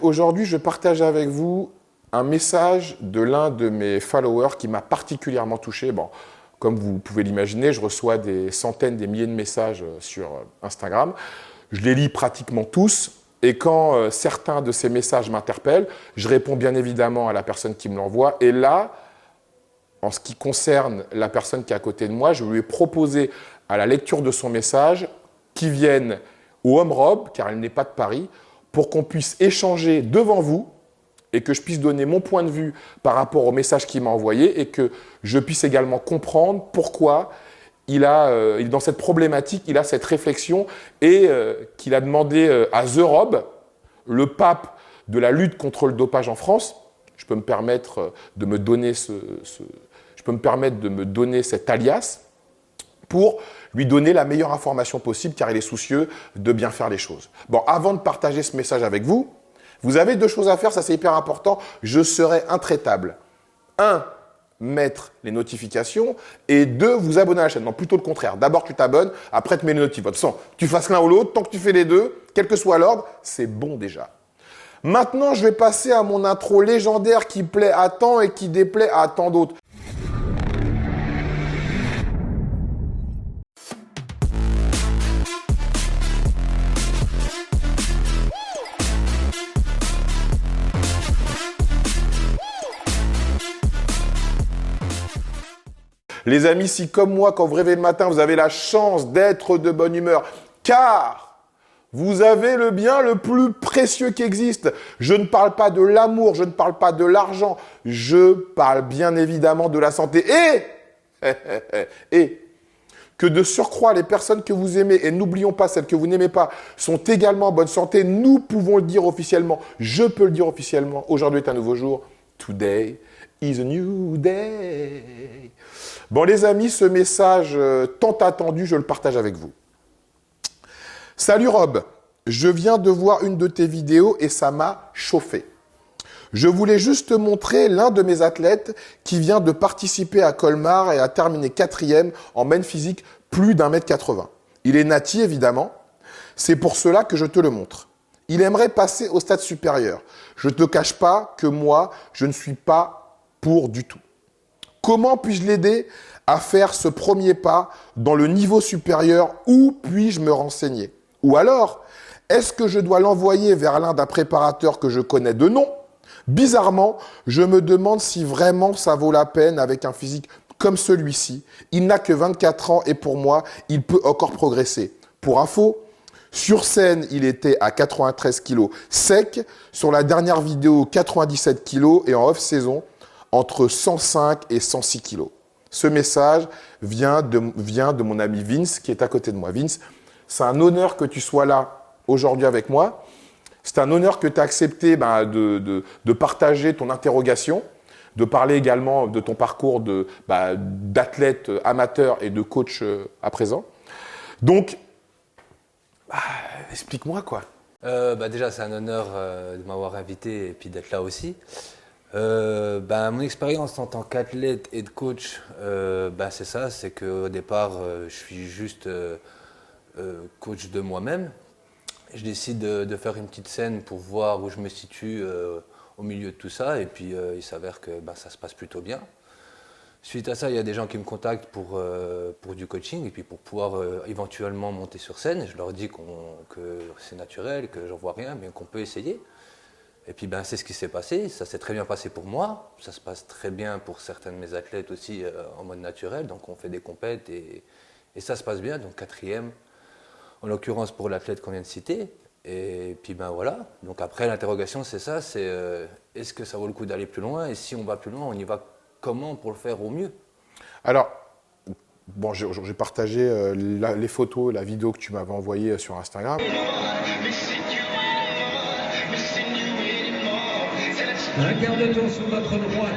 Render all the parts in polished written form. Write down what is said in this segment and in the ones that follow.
Aujourd'hui, je partage avec vous un message de l'un de mes followers qui m'a particulièrement touché. Bon, comme vous pouvez l'imaginer, je reçois des centaines, des milliers de messages sur Instagram. Je les lis pratiquement tous. Et quand certains de ces messages m'interpellent, je réponds bien évidemment à la personne qui me l'envoie. Et là, en ce qui concerne la personne qui est à côté de moi, je lui ai proposé à la lecture de son message qu'il vienne au Home Rob, car elle n'est pas de Paris, pour qu'on puisse échanger devant vous et que je puisse donner mon point de vue par rapport au message qu'il m'a envoyé et que je puisse également comprendre pourquoi il est dans cette problématique, il a cette réflexion et qu'il a demandé à The Rob, le pape de la lutte contre le dopage en France, je peux me permettre de me donner cet alias pour lui donner la meilleure information possible car il est soucieux de bien faire les choses. Bon, avant de partager ce message avec vous, vous avez deux choses à faire, ça c'est hyper important, je serai intraitable. 1, mettre les notifications et 2, vous abonner à la chaîne. Non, plutôt le contraire. D'abord tu t'abonnes, après tu mets les notifications. Tu fasses l'un ou l'autre, tant que tu fais les deux, quel que soit l'ordre, c'est bon déjà. Maintenant, je vais passer à mon intro légendaire qui plaît à tant et qui déplaît à tant d'autres. Les amis, si comme moi, quand vous rêvez le matin, vous avez la chance d'être de bonne humeur, car vous avez le bien le plus précieux qui existe. Je ne parle pas de l'amour, je ne parle pas de l'argent, je parle bien évidemment de la santé. Et que de surcroît, les personnes que vous aimez, et n'oublions pas celles que vous n'aimez pas, sont également en bonne santé, nous pouvons le dire officiellement, je peux le dire officiellement, aujourd'hui est un nouveau jour, today is a new day. Bon les amis, ce message tant attendu, je le partage avec vous. Salut Rob, je viens de voir une de tes vidéos et ça m'a chauffé. Je voulais juste te montrer l'un de mes athlètes qui vient de participer à Colmar et a terminé 4e en main physique plus d'1m80. Il est nati évidemment, c'est pour cela que je te le montre. Il aimerait passer au stade supérieur. Je ne te cache pas que moi, je ne suis pas pour du tout. Comment puis-je l'aider à faire ce premier pas dans le niveau supérieur? Où puis-je me renseigner? Ou alors, est-ce que je dois l'envoyer vers l'un d'un préparateur que je connais de nom? Bizarrement, je me demande si vraiment ça vaut la peine avec un physique comme celui-ci. Il n'a que 24 ans et pour moi, il peut encore progresser. Pour info, sur scène, il était à 93 kg sec. Sur la dernière vidéo, 97 kg et en off-saison, entre 105 et 106 kg. Ce message vient de mon ami Vince qui est à côté de moi. Vince, c'est un honneur que tu sois là aujourd'hui avec moi. C'est un honneur que tu as accepté de partager ton interrogation, de parler également de ton parcours d'athlète amateur et de coach à présent. Donc, explique-moi quoi. Déjà, c'est un honneur de m'avoir invité et puis d'être là aussi. Mon expérience en tant qu'athlète et de coach, c'est ça, c'est qu'au départ, je suis juste coach de moi-même. Je décide de faire une petite scène pour voir où je me situe au milieu de tout ça et puis il s'avère que ça se passe plutôt bien. Suite à ça, il y a des gens qui me contactent pour du coaching et puis pour pouvoir éventuellement monter sur scène. Je leur dis que c'est naturel, que j'en vois rien, mais qu'on peut essayer. Et puis c'est ce qui s'est passé, ça s'est très bien passé pour moi, ça se passe très bien pour certains de mes athlètes aussi en mode naturel, donc on fait des compètes et ça se passe bien, donc 4e, en l'occurrence pour l'athlète qu'on vient de citer, et puis voilà, donc après l'interrogation c'est ça, c'est est-ce que ça vaut le coup d'aller plus loin, et si on va plus loin, on y va comment pour le faire au mieux? Alors, bon, j'ai partagé les photos, la vidéo que tu m'avais envoyée sur Instagram. Un quart de tour sur votre droite.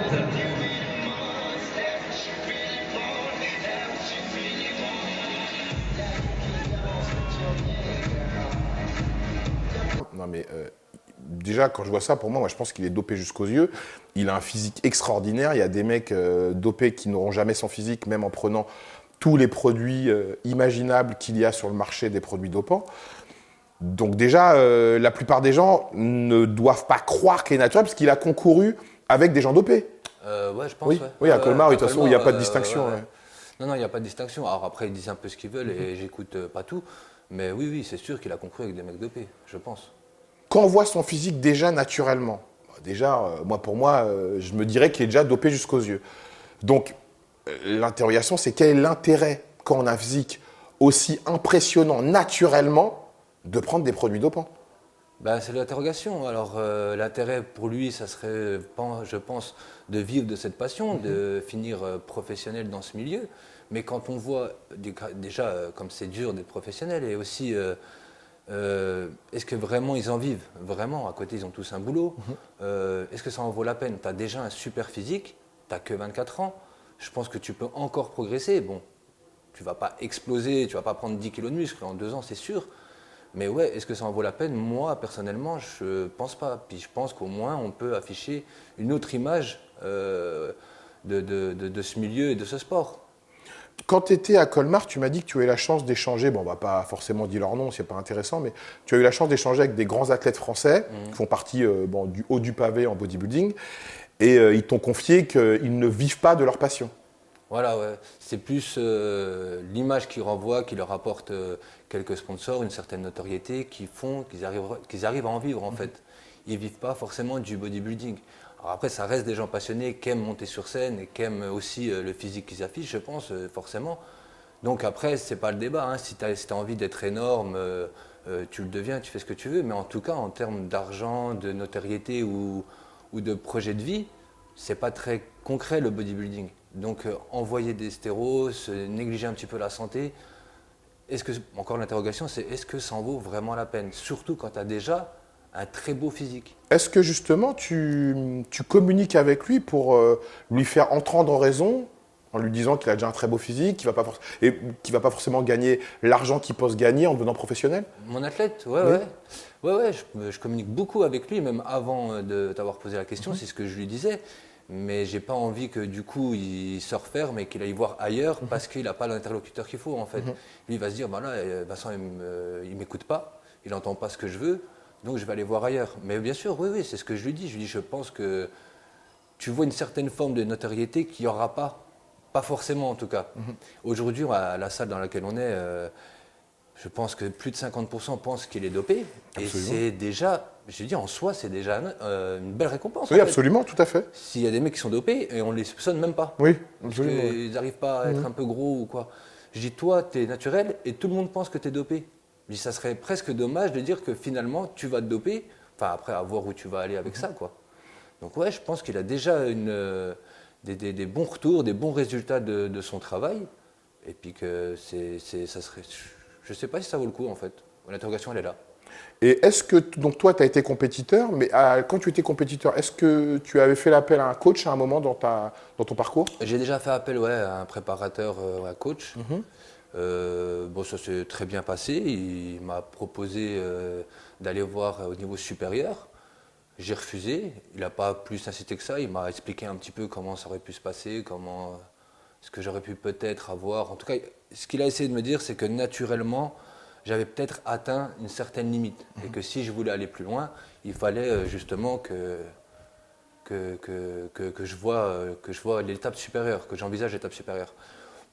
Non mais déjà quand je vois ça, pour moi je pense qu'il est dopé jusqu'aux yeux. Il a un physique extraordinaire. Il y a des mecs dopés qui n'auront jamais son physique, même en prenant tous les produits imaginables qu'il y a sur le marché des produits dopants. Donc déjà, la plupart des gens ne doivent pas croire qu'il est naturel parce qu'il a concouru avec des gens dopés. Ouais, je pense, Oui, ouais. oui, à Colmar, oui, de toute façon, il n'y a Colmar, pas de distinction. ouais. Ouais. Non, non, il n'y a pas de distinction. Alors après, ils disent un peu ce qu'ils veulent et j'écoute pas tout. Mais oui, oui, c'est sûr qu'il a concouru avec des mecs dopés, je pense. Quand on voit son physique déjà naturellement, déjà, pour moi, je me dirais qu'il est déjà dopé jusqu'aux yeux. Donc, l'interrogation, c'est quel est l'intérêt, quand on a un physique aussi impressionnant naturellement, de prendre des produits dopants? Ben, c'est l'interrogation. Alors, l'intérêt pour lui, ça serait, je pense, de vivre de cette passion, de finir professionnel dans ce milieu. Mais quand on voit, déjà, comme c'est dur d'être professionnel, et aussi, est-ce que vraiment ils en vivent? Vraiment, à côté, ils ont tous un boulot. Est-ce que ça en vaut la peine? Tu as déjà un super physique, tu n'as que 24 ans. Je pense que tu peux encore progresser. Bon, tu vas pas exploser, tu vas pas prendre 10 kilos de muscle en 2 ans, c'est sûr. Mais ouais, est-ce que ça en vaut la peine? Moi, personnellement, je pense pas. Puis je pense qu'au moins, on peut afficher une autre image de ce milieu et de ce sport. Quand tu étais à Colmar, tu m'as dit que tu as eu la chance d'échanger, bon, on va pas forcément dire leur nom, c'est pas intéressant, mais tu as eu la chance d'échanger avec des grands athlètes français qui font partie du haut du pavé en bodybuilding, et ils t'ont confié qu'ils ne vivent pas de leur passion. Voilà, ouais. C'est plus l'image qu'ils renvoient, qui leur apporte quelques sponsors, une certaine notoriété, qui font qu'ils arrivent à en vivre en fait. Ils ne vivent pas forcément du bodybuilding. Alors après, ça reste des gens passionnés qui aiment monter sur scène et qui aiment aussi le physique qu'ils affichent, je pense, forcément. Donc après, c'est pas le débat. Hein. Si tu as envie d'être énorme, tu le deviens, tu fais ce que tu veux. Mais en tout cas, en termes d'argent, de notoriété ou de projet de vie, c'est pas très concret le bodybuilding. Donc envoyer des stérols, se négliger un petit peu la santé, encore l'interrogation, c'est est-ce que ça en vaut vraiment la peine? Surtout quand tu as déjà un très beau physique. Est-ce que justement tu communiques avec lui pour lui faire entendre raison en lui disant qu'il a déjà un très beau physique, qu'il ne va pas forcément gagner l'argent qu'il peut se gagner en devenant professionnel? Mon athlète, ouais, Oui. ouais, je communique beaucoup avec lui, même avant de t'avoir posé la question, c'est ce que je lui disais. Mais j'ai pas envie que du coup il se referme et qu'il aille voir ailleurs parce qu'il n'a pas l'interlocuteur qu'il faut en fait. Lui il va se dire, bah là, Vincent il m'écoute pas, il n'entend pas ce que je veux, donc je vais aller voir ailleurs. Mais bien sûr, oui, oui, c'est ce que je lui dis. Je lui dis, je pense que tu vois une certaine forme de notoriété qu'il n'y aura pas forcément en tout cas. Aujourd'hui, à la salle dans laquelle on est, je pense que plus de 50% pensent qu'il est dopé. Absolument. Et c'est déjà, je dis en soi, c'est déjà une belle récompense. Oui, en fait. absolument, tout à fait. S'il y a des mecs qui sont dopés et on ne les soupçonne même pas. Oui, Parce absolument. qu'ils n'arrivent pas à être un peu gros ou quoi. Je dis, toi, tu es naturel et tout le monde pense que tu es dopé. Je dis, ça serait presque dommage de dire que finalement, tu vas te doper. Enfin, après, à voir où tu vas aller avec ça, quoi. Donc, ouais, je pense qu'il a déjà des bons retours, des bons résultats de son travail. Et puis que ça serait. Je ne sais pas si ça vaut le coup, en fait. L'interrogation, elle est là. Et est-ce que, donc toi, tu as été compétiteur, mais quand tu étais compétiteur, est-ce que tu avais fait l'appel à un coach à un moment dans ton parcours? J'ai déjà fait appel à un préparateur, à coach. Bon, ça s'est très bien passé. Il m'a proposé d'aller voir au niveau supérieur. J'ai refusé. Il n'a pas plus incité que ça. Il m'a expliqué un petit peu comment ça aurait pu se passer, ce que j'aurais pu peut-être avoir. En tout cas, ce qu'il a essayé de me dire, c'est que naturellement, j'avais peut-être atteint une certaine limite. Et que si je voulais aller plus loin, il fallait justement que je vois l'étape supérieure, que j'envisage l'étape supérieure.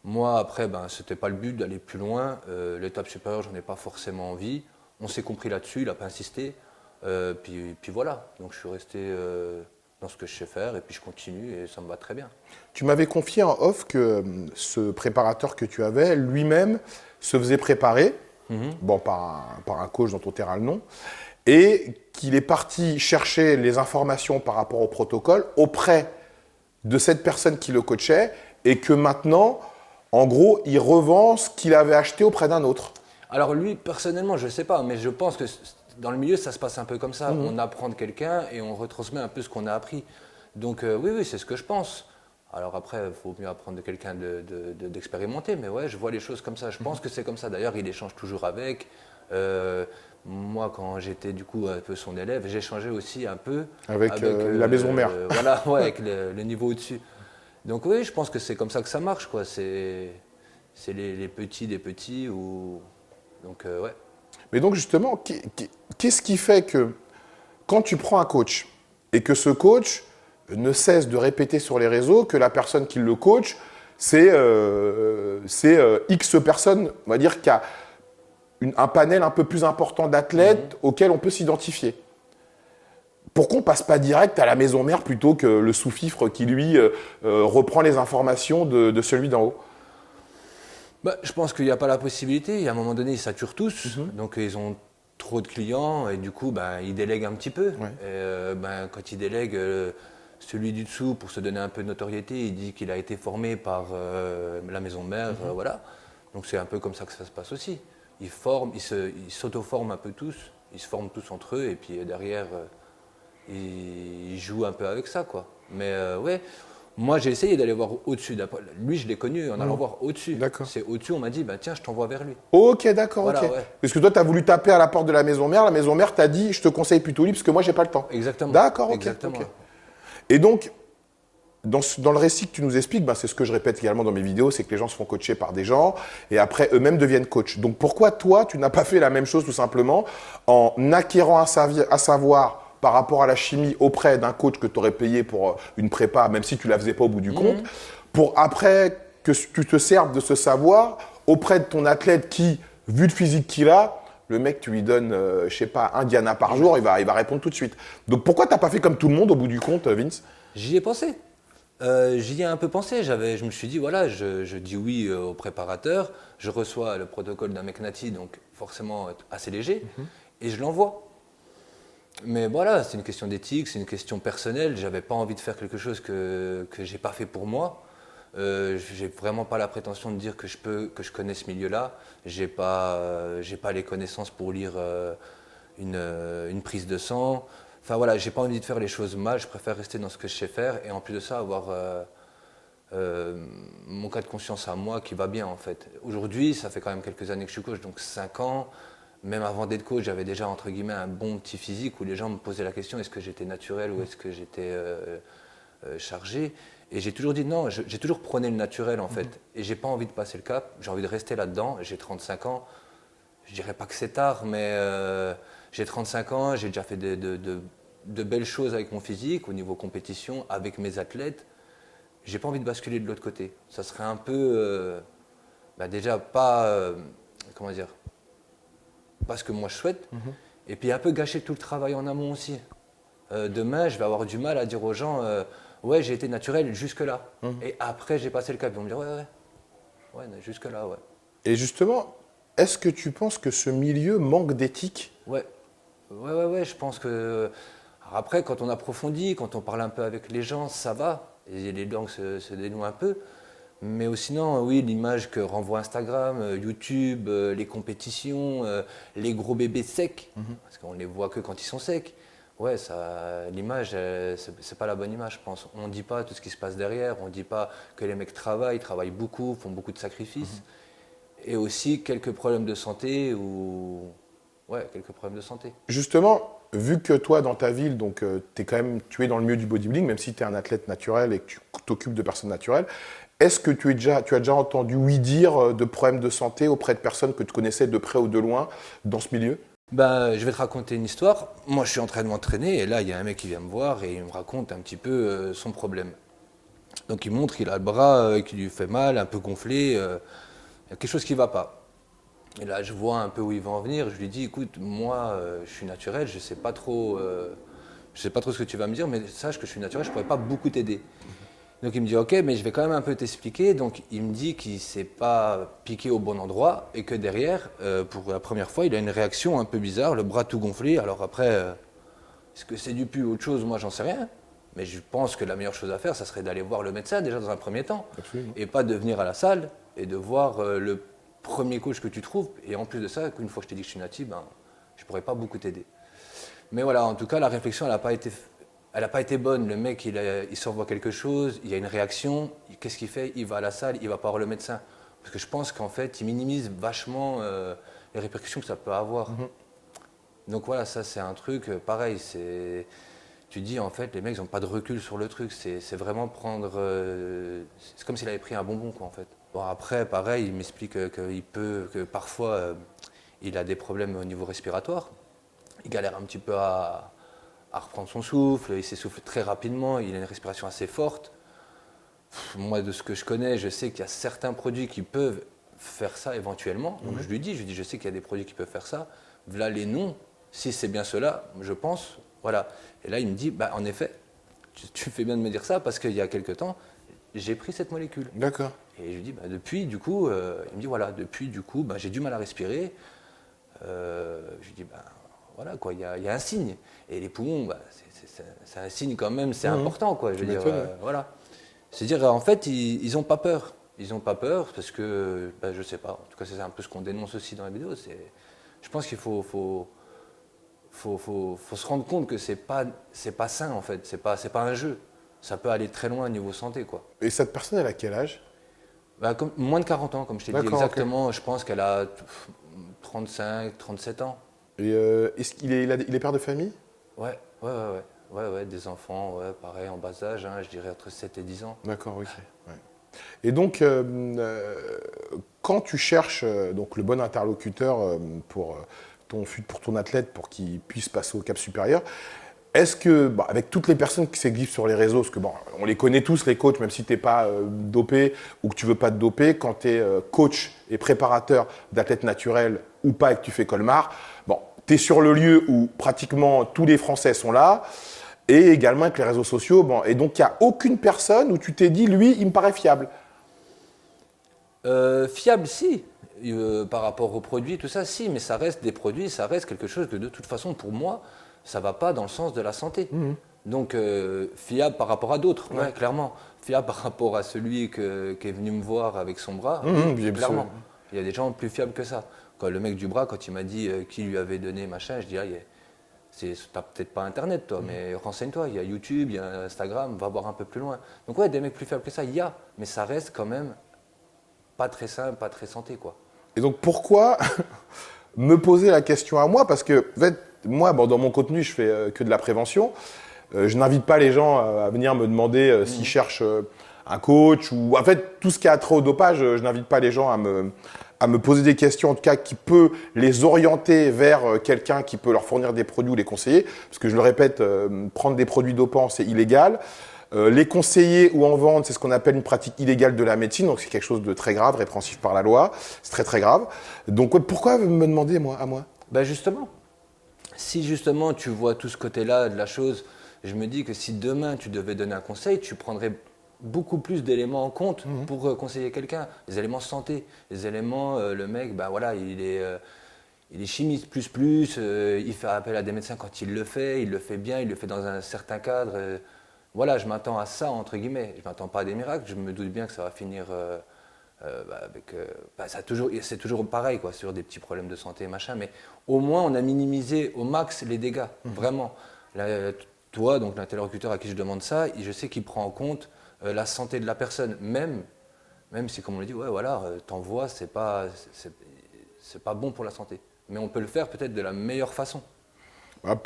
Moi, après, ce n'était pas le but d'aller plus loin. L'étape supérieure, j'en ai pas forcément envie. On s'est compris là-dessus, il n'a pas insisté. Puis voilà, donc je suis resté dans ce que je sais faire et puis je continue et ça me va très bien. Tu m'avais confié en off que ce préparateur que tu avais, lui-même, se faisait préparer, bon, par un coach dont on taira le nom, et qu'il est parti chercher les informations par rapport au protocole auprès de cette personne qui le coachait et que maintenant, en gros, il revend ce qu'il avait acheté auprès d'un autre. Alors lui, personnellement, je ne sais pas, mais je pense que dans le milieu, ça se passe un peu comme ça. On apprend de quelqu'un et on retransmet un peu ce qu'on a appris. Donc oui, c'est ce que je pense. Alors après, il faut mieux apprendre de quelqu'un d'expérimenté, mais ouais, je vois les choses comme ça. Je pense que c'est comme ça. D'ailleurs, il échange toujours avec. Moi, quand j'étais du coup un peu son élève, j'échangeais aussi un peu Avec la maison mère. Voilà, ouais, avec le niveau au-dessus. Donc oui, je pense que c'est comme ça que ça marche, quoi. C'est les petits des petits. Donc ouais. Mais donc justement, qu'est-ce qui fait que quand tu prends un coach et que ce coach ne cesse de répéter sur les réseaux que la personne qui le coach, c'est X personnes, on va dire, qui a un panel un peu plus important d'athlètes auxquels on peut s'identifier. Pourquoi on ne passe pas direct à la maison mère plutôt que le sous-fifre qui, lui, reprend les informations de celui d'en haut? Bah, je pense qu'il n'y a pas la possibilité. À un moment donné, ils saturent tous. Donc, ils ont trop de clients et du coup, ben, ils délèguent un petit peu. Ouais. Et, ben, quand ils délèguent, celui du dessous, pour se donner un peu de notoriété, il dit qu'il a été formé par la maison mère. Voilà. Donc, c'est un peu comme ça que ça se passe aussi. Ils forment, ils s'auto-forment un peu tous. Ils se forment tous entre eux et puis derrière, ils jouent un peu avec ça, quoi. Mais ouais. Moi, j'ai essayé d'aller voir au-dessus. Lui, je l'ai connu en allant voir au-dessus. D'accord. C'est au-dessus, on m'a dit, bah, tiens, je t'envoie vers lui. Ok, d'accord, Voilà, ok. ouais. Parce que toi, tu as voulu taper à la porte de la maison mère t'a dit, je te conseille plutôt lui parce que moi, j'ai pas le temps. Exactement. D'accord, ok. Exactement. Ok. Et donc, dans le récit que tu nous expliques, ben, c'est ce que je répète également dans mes vidéos, c'est que les gens se font coacher par des gens et après eux-mêmes deviennent coachs. Donc pourquoi toi, tu n'as pas fait la même chose tout simplement en acquérant à savoir par rapport à la chimie auprès d'un coach que tu aurais payé pour une prépa, même si tu la faisais pas au bout du compte, pour après que tu te serves de ce savoir auprès de ton athlète qui, vu le physique qu'il a, le mec, tu lui donnes, je sais pas, un Diana par jour, il va répondre tout de suite. Donc pourquoi t'as pas fait comme tout le monde au bout du compte, Vince? J'y ai pensé. J'y ai un peu pensé. Je me suis dit, voilà, je dis oui au préparateur, je reçois le protocole d'un mec nati, donc forcément assez léger, et je l'envoie. Mais voilà, c'est une question d'éthique, c'est une question personnelle. J'avais pas envie de faire quelque chose que j'ai pas fait pour moi. J'ai vraiment pas la prétention de dire que je connais ce milieu-là. J'ai pas les connaissances pour lire une prise de sang. Enfin voilà, j'ai pas envie de faire les choses mal. Je préfère rester dans ce que je sais faire et en plus de ça avoir mon cas de conscience à moi qui va bien en fait. Aujourd'hui, ça fait quand même quelques années que je suis coach, donc 5 ans. Même avant d'être coach, j'avais déjà entre guillemets un bon petit physique où les gens me posaient la question est-ce que j'étais naturel ou est-ce que j'étais chargé. Et j'ai toujours dit non, j'ai toujours prôné le naturel en fait. Et j'ai pas envie de passer le cap, j'ai envie de rester là-dedans. J'ai 35 ans, je dirais pas que c'est tard, mais j'ai 35 ans, j'ai déjà fait de belles choses avec mon physique, au niveau compétition, avec mes athlètes. J'ai pas envie de basculer de l'autre côté. Ça serait un peu, déjà pas, comment dire, pas ce que moi je souhaite. Et puis un peu gâcher tout le travail en amont aussi. Demain, je vais avoir du mal à dire aux gens, ouais, j'ai été naturel jusque-là. Et après, j'ai passé le cap. Ils vont me dire, ouais, jusque-là, ouais. Et justement, est-ce que tu penses que ce milieu manque d'éthique? Ouais, je pense que. Alors après, quand on approfondit, quand on parle un peu avec les gens, ça va. Et les langues se dénouent un peu. Mais sinon, oui, l'image que renvoie Instagram, YouTube, les compétitions, les gros bébés secs, parce qu'on les voit que quand ils sont secs. Ouais, l'image, c'est pas la bonne image, je pense. On ne dit pas tout ce qui se passe derrière, on ne dit pas que les mecs travaillent beaucoup, font beaucoup de sacrifices. Et aussi quelques problèmes de santé quelques problèmes de santé. Justement, vu que toi, dans ta ville, donc, tu es dans le milieu du bodybuilding, même si tu es un athlète naturel et que tu t'occupes de personnes naturelles, est-ce que tu as déjà entendu oui dire de problèmes de santé auprès de personnes que tu connaissais de près ou de loin dans ce milieu? Je vais te raconter une histoire. Moi, je suis en train de m'entraîner et là, il y a un mec qui vient me voir et il me raconte un petit peu son problème. Donc, il montre qu'il a le bras qui lui fait mal, un peu gonflé. Il y a quelque chose qui ne va pas. Et là, je vois un peu où il va en venir. Je lui dis, écoute, moi, je suis naturel, je ne sais pas trop ce que tu vas me dire, mais sache que je suis naturel, je ne pourrais pas beaucoup t'aider. Donc il me dit ok, mais je vais quand même un peu t'expliquer. Donc il me dit qu'il ne s'est pas piqué au bon endroit et que derrière, pour la première fois, il a une réaction un peu bizarre, le bras tout gonflé. Alors après, est-ce que c'est du pu ou autre chose? Moi, j'en sais rien. Mais je pense que la meilleure chose à faire, ça serait d'aller voir le médecin déjà dans un premier temps. Absolument. Et pas de venir à la salle et de voir le premier coach que tu trouves. Et en plus de ça, une fois que je t'ai dit que je suis natif, je ne pourrais pas beaucoup t'aider. Mais voilà, en tout cas, la réflexion, elle n'a pas été bonne. Le mec, il s'envoie quelque chose, il y a une réaction. Qu'est-ce qu'il fait? Il va à la salle, il va pas voir le médecin. Parce que je pense qu'en fait, il minimise vachement les répercussions que ça peut avoir. Donc voilà, ça c'est un truc pareil. Tu dis en fait, les mecs n'ont pas de recul sur le truc. C'est vraiment prendre. C'est comme s'il avait pris un bonbon, quoi, en fait. Bon, après, pareil, il m'explique que parfois, il a des problèmes au niveau respiratoire. Il galère un petit peu à reprendre son souffle, il s'essouffle très rapidement, il a une respiration assez forte. Moi, de ce que je connais, je sais qu'il y a certains produits qui peuvent faire ça éventuellement. Donc je lui dis, je sais qu'il y a des produits qui peuvent faire ça. Voilà les noms. Si c'est bien cela, je pense, voilà. Et là, il me dit, bah, en effet, tu fais bien de me dire ça parce qu'il y a quelque temps, j'ai pris cette molécule. D'accord. Et je lui dis, bah, depuis, du coup, il me dit, voilà, depuis, du coup, bah, j'ai du mal à respirer. Je lui dis, bah, voilà, quoi, il y a un signe. Et les poumons, bah, c'est un signe quand même, c'est important, quoi. Je veux dire, voilà. C'est-à-dire, en fait, ils n'ont pas peur. Ils n'ont pas peur parce que, bah, je sais pas, en tout cas, c'est un peu ce qu'on dénonce aussi dans la vidéo. Je pense qu'il faut se rendre compte que c'est pas sain, en fait. C'est pas un jeu. Ça peut aller très loin au niveau santé, quoi. Et cette personne, elle a quel âge? Bah, moins de 40 ans, comme je t'ai dit exactement. Okay. Je pense qu'elle a 35, 37 ans. Et est-ce qu'il est, il est père de famille? Ouais, des enfants, ouais, pareil, en bas âge, hein, je dirais entre 7 et 10 ans. D'accord, ok. Ouais. Et donc, quand tu cherches donc, le bon interlocuteur pour ton athlète, pour qu'il puisse passer au cap supérieur, est-ce que, bah, avec toutes les personnes qui s'existent sur les réseaux, parce que bon, on les connaît tous, les coachs, même si tu n'es pas dopé ou que tu ne veux pas te doper, quand tu es coach et préparateur d'athlètes naturels ou pas et que tu fais Colmar, bon, tu es sur le lieu où pratiquement tous les Français sont là, et également avec les réseaux sociaux. Bon, et donc, il n'y a aucune personne où tu t'es dit, lui, il me paraît fiable. Fiable, si. Par rapport aux produits, tout ça, si. Mais ça reste des produits, ça reste quelque chose que, de toute façon, pour moi, ça ne va pas dans le sens de la santé. Donc, fiable par rapport à d'autres, ouais, clairement. Fiable par rapport à celui qui est venu me voir avec son bras, clairement. Il y a des gens plus fiables que ça. Quand le mec du bras, quand il m'a dit qui lui avait donné machin, je dis, t'as peut-être pas Internet, toi, mais renseigne-toi. Il y a YouTube, il y a Instagram, va voir un peu plus loin. Donc, ouais, des mecs plus faibles que ça, il y a. Mais ça reste quand même pas très sain, pas très santé, quoi. Et donc, pourquoi me poser la question à moi? Parce que, en fait, moi, bon, dans mon contenu, je fais que de la prévention. Je n'invite pas les gens à venir me demander s'ils cherchent un coach ou, en fait, tout ce qui a trait au dopage, je n'invite pas les gens à me poser des questions, en tout cas, qui peut les orienter vers quelqu'un qui peut leur fournir des produits ou les conseiller. Parce que, je le répète, prendre des produits dopants, c'est illégal. Les conseiller ou en vendre, c'est ce qu'on appelle une pratique illégale de la médecine. Donc, c'est quelque chose de très grave, répréhensible par la loi. C'est très, très grave. Donc, pourquoi me demander, à moi? Ben justement. Si justement, tu vois tout ce côté-là de la chose, je me dis que si demain, tu devais donner un conseil, tu prendrais beaucoup plus d'éléments en compte pour conseiller quelqu'un. Les éléments santé, les éléments, le mec, ben voilà, il est chimiste plus, il fait appel à des médecins quand il le fait bien, il le fait dans un certain cadre. Voilà, je m'attends à ça, entre guillemets. Je ne m'attends pas à des miracles, je me doute bien que ça va finir c'est toujours pareil, quoi, sur des petits problèmes de santé, machin, mais au moins, on a minimisé au max les dégâts, vraiment. Là, toi, donc l'interlocuteur à qui je demande ça, je sais qu'il prend en compte la santé de la personne, même si, comme on le dit, ouais, voilà, t'envoies, c'est pas bon pour la santé. Mais on peut le faire peut-être de la meilleure façon.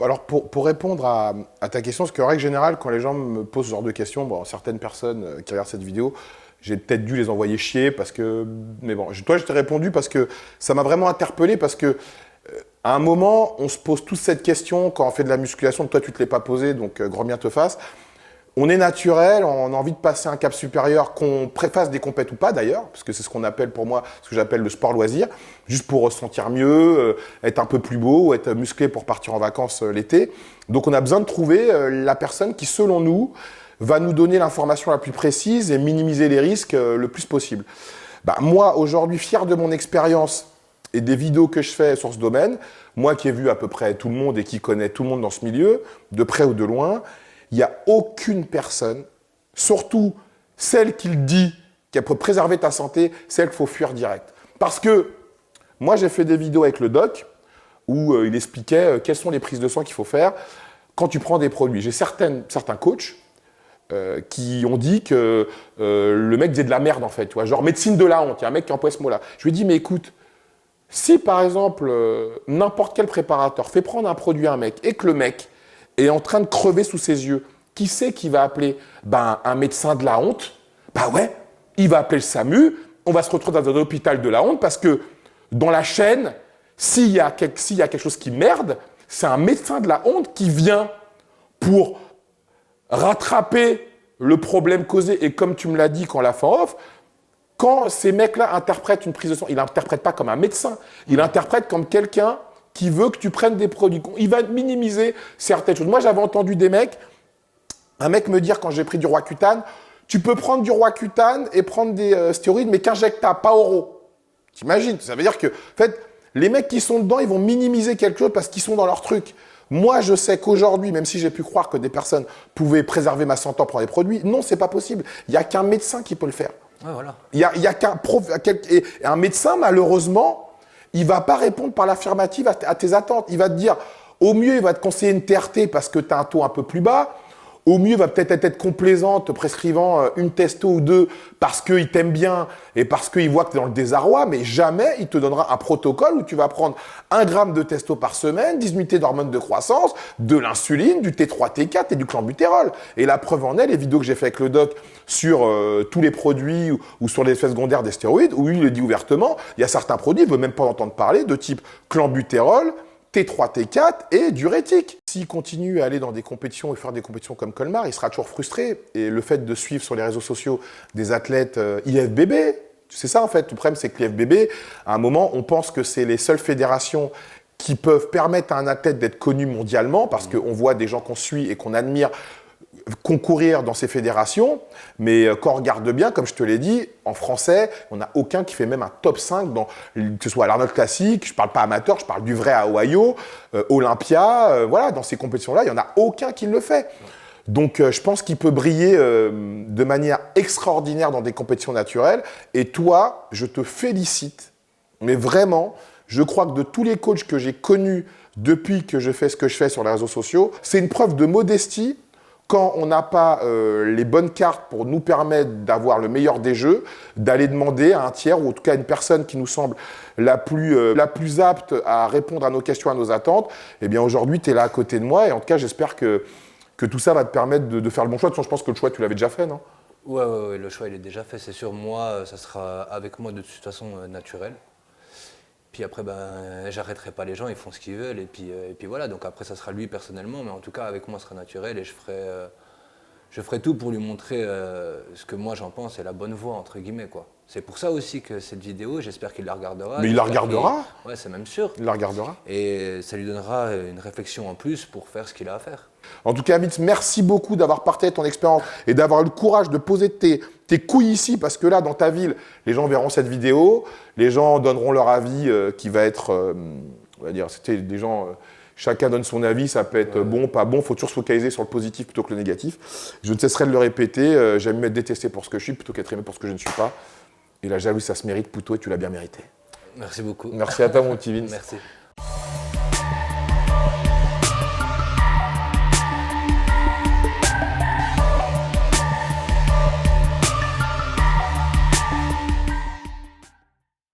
Alors, pour répondre à ta question, parce qu'en règle générale, quand les gens me posent ce genre de questions, bon, certaines personnes qui regardent cette vidéo, j'ai peut-être dû les envoyer chier parce que… Mais bon, toi, je t'ai répondu parce que ça m'a vraiment interpellé parce que à un moment, on se pose tous cette question quand on fait de la musculation. Toi, tu ne te l'es pas posée, donc grand bien te fasse. On est naturel, on a envie de passer un cap supérieur, qu'on préface des compètes ou pas d'ailleurs, parce que c'est ce qu'on appelle pour moi, ce que j'appelle le sport loisir, juste pour se sentir mieux, être un peu plus beau, être musclé pour partir en vacances l'été. Donc on a besoin de trouver la personne qui, selon nous, va nous donner l'information la plus précise et minimiser les risques le plus possible. Bah, moi, aujourd'hui, fier de mon expérience et des vidéos que je fais sur ce domaine, moi qui ai vu à peu près tout le monde et qui connais tout le monde dans ce milieu, de près ou de loin, il n'y a aucune personne, surtout celle qui le dit, qui peut préserver ta santé, celle qu'il faut fuir direct. Parce que moi, j'ai fait des vidéos avec le doc où il expliquait quelles sont les prises de sang qu'il faut faire quand tu prends des produits. J'ai certains coachs qui ont dit que le mec faisait de la merde en fait, tu vois, genre médecine de la honte. Il y a un mec qui emploie ce mot-là. Je lui ai dit, mais écoute, si par exemple n'importe quel préparateur fait prendre un produit à un mec et que le mec est en train de crever sous ses yeux, qui c'est qui va appeler? Ben, un médecin de la honte. Ben ouais, il va appeler le SAMU, on va se retrouver dans un hôpital de la honte parce que dans la chaîne, S'il y a quelque chose qui merde, c'est un médecin de la honte qui vient pour rattraper le problème causé. Et comme tu me l'as dit quand la fin off, quand ces mecs-là interprètent une prise de sang, ils l'interprètent pas comme un médecin, ils l'interprètent comme quelqu'un qui veut que tu prennes des produits. Il va minimiser certaines choses. Moi, j'avais entendu un mec me dire quand j'ai pris du Roaccutane, tu peux prendre du Roaccutane et prendre des stéroïdes, mais qu'injectable, pas oraux. T'imagines? Ça veut dire que, en fait, les mecs qui sont dedans, ils vont minimiser quelque chose parce qu'ils sont dans leur truc. Moi, je sais qu'aujourd'hui, même si j'ai pu croire que des personnes pouvaient préserver ma santé en prenant des produits, non, c'est pas possible. Il n'y a qu'un médecin qui peut le faire. Ouais, voilà. Il y a qu'un et un médecin, malheureusement, il va pas répondre par l'affirmative à tes attentes. Il va te dire, au mieux, il va te conseiller une TRT parce que tu as un taux un peu plus bas. Au mieux, il va peut-être être complaisant, te prescrivant une testo ou deux parce qu'il t'aime bien et parce qu'il voit que tu es dans le désarroi, mais jamais il te donnera un protocole où tu vas prendre 1 gramme de testo par semaine, 10 unités d'hormones de croissance, de l'insuline, du T3, T4 et du clenbuterol. Et la preuve en est, les vidéos que j'ai fait avec le doc sur tous les produits ou sur les effets secondaires des stéroïdes, où il le dit ouvertement, il y a certains produits, il ne veut même pas entendre parler, de type clenbuterol, T3, T4 et diurétique. S'il continue à aller dans des compétitions et faire des compétitions comme Colmar, il sera toujours frustré. Et le fait de suivre sur les réseaux sociaux des athlètes IFBB, c'est ça en fait. Le problème, c'est que l'IFBB, à un moment, on pense que c'est les seules fédérations qui peuvent permettre à un athlète d'être connu mondialement, parce qu'on voit des gens qu'on suit et qu'on admire concourir dans ces fédérations, mais quand on regarde bien, comme je te l'ai dit, en français, on n'a aucun qui fait même un top 5, que ce soit à l'Arnold Classic, je ne parle pas amateur, je parle du vrai à Ohio, Olympia, voilà, dans ces compétitions-là, il n'y en a aucun qui le fait. Donc je pense qu'il peut briller de manière extraordinaire dans des compétitions naturelles, et toi, je te félicite, mais vraiment, je crois que de tous les coachs que j'ai connus depuis que je fais ce que je fais sur les réseaux sociaux, c'est une preuve de modestie quand on n'a pas les bonnes cartes pour nous permettre d'avoir le meilleur des jeux, d'aller demander à un tiers, ou en tout cas à une personne qui nous semble la plus apte à répondre à nos questions, à nos attentes, eh bien aujourd'hui, tu es là à côté de moi, et en tout cas, j'espère que tout ça va te permettre de faire le bon choix. De toute façon, je pense que le choix, tu l'avais déjà fait, non? Ouais, le choix, il est déjà fait, c'est sûr. Moi, ça sera avec moi de toute façon naturel. Puis après, j'arrêterai pas les gens, ils font ce qu'ils veulent, et puis voilà. Donc après, ça sera lui personnellement, mais en tout cas, avec moi, ce sera naturel, et je ferai tout pour lui montrer ce que moi j'en pense et la bonne voie, entre guillemets, quoi. C'est pour ça aussi que cette vidéo, j'espère qu'il la regardera. Mais il la regardera? Ouais, c'est même sûr. Il la regardera. Et ça lui donnera une réflexion en plus pour faire ce qu'il a à faire. En tout cas, Mitz, merci beaucoup d'avoir partagé ton expérience et d'avoir eu le courage de poser tes couilles ici, parce que là, dans ta ville, les gens verront cette vidéo, les gens donneront leur avis qui va être, on va dire, c'était des gens, chacun donne son avis, ça peut être bon, pas bon, il faut toujours se focaliser sur le positif plutôt que le négatif. Je ne cesserai de le répéter, j'aime m'être détesté pour ce que je suis plutôt qu'être aimé pour ce que je ne suis pas. Et la jalousie, ça se mérite, plutôt, et tu l'as bien mérité. Merci beaucoup. Merci à toi, mon petit Vince. Merci.